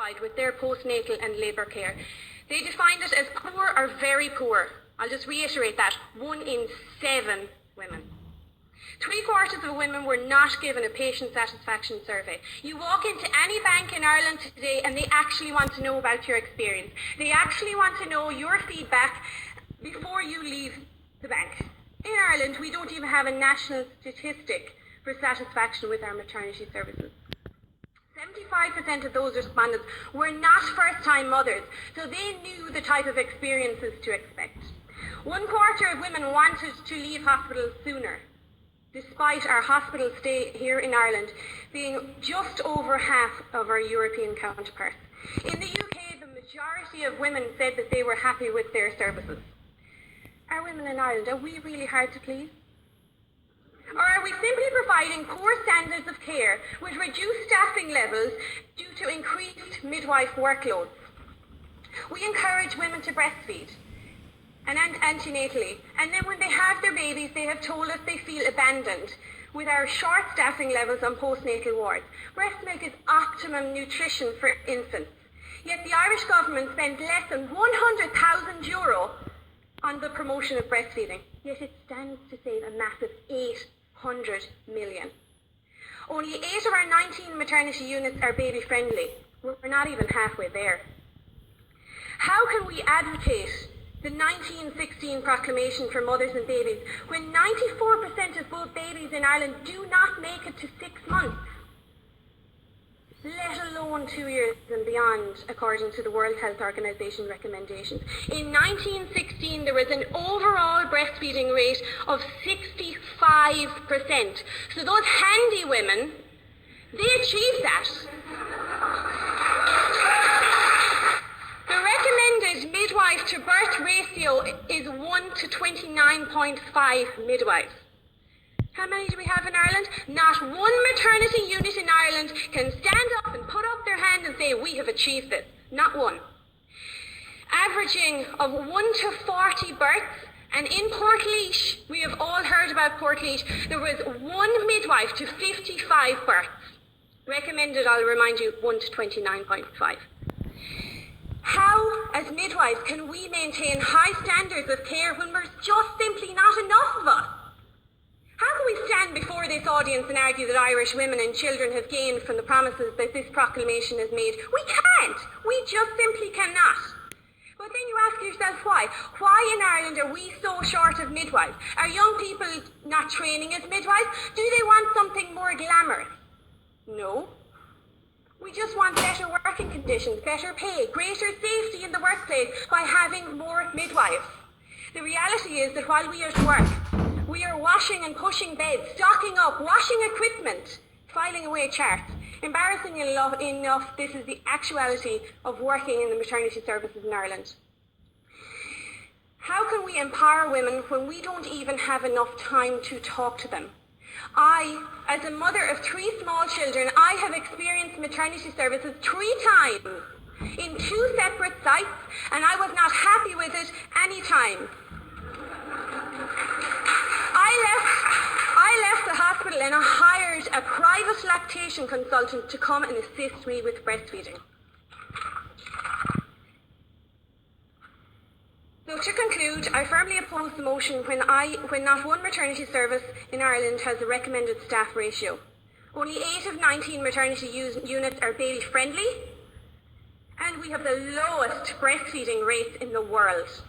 satisfied with their postnatal and labour care. They defined it as poor or very poor. I'll just reiterate that. 1 in 7 women. 3/4 of women were not given a patient satisfaction survey. You walk into any bank in Ireland today and they actually want to know about your experience. They actually want to know your feedback before you leave the bank. In Ireland, we don't even have a national statistic for satisfaction with our maternity services. 75% of those respondents were not first-time mothers, so they knew the type of experiences to expect. 1/4 of women wanted to leave hospital sooner, despite our hospital stay here in Ireland being just over half of our European counterparts. In the UK, the majority of women said that they were happy with their services. Are women in Ireland, are we really hard to please? Or are we simply providing poor standards of care with reduced staffing levels due to increased midwife workloads? We encourage women to breastfeed and antenatally, and then when they have their babies, they have told us they feel abandoned with our short staffing levels on postnatal wards. Breast milk is optimum nutrition for infants, yet the Irish government spends less than €100,000 on the promotion of breastfeeding, yet it stands to save a massive 800 million. Only 8 of our 19 maternity units are baby friendly. We're not even halfway there. How can we advocate the 1916 proclamation for mothers and babies when 94% of both babies in Ireland do not make it to 6 months? Let alone 2 years and beyond, according to the World Health Organization recommendations. In 1916, there was an overall breastfeeding rate of 65%. So those handy women, they achieved that. The recommended midwife to birth ratio is 1 to 29.5 midwives. How many do we have in Ireland? Not one maternity unit in Ireland can stand up and put up their hand and say, we have achieved this. Not one. Averaging of 1 to 40 births, and in Portlaoise, we have all heard about Portlaoise, there was 1 midwife to 55 births. Recommended, I'll remind you, 1 to 29.5. How, as midwives, can we maintain high standards of care when there's just simply not enough of us? How can we stand before this audience and argue that Irish women and children have gained from the promises that this proclamation has made? We can't. We just simply cannot. But then you ask yourself why. Why in Ireland are we so short of midwives? Are young people not training as midwives? Do they want something more glamorous? No. We just want better working conditions, better pay, greater safety in the workplace by having more midwives. The reality is that while we are at work, we are washing and pushing beds, stocking up, washing equipment, filing away charts. Embarrassingly enough, this is the actuality of working in the maternity services in Ireland. How can we empower women when we don't even have enough time to talk to them? I, as a mother of 3 small children, I have experienced maternity services 3 times in 2 separate sites, and I was not happy with it any time. I left the hospital and I hired a private lactation consultant to come and assist me with breastfeeding. So to conclude, I firmly oppose the motion when not one maternity service in Ireland has a recommended staff ratio. Only 8 of 19 maternity units are baby friendly, and we have the lowest breastfeeding rates in the world.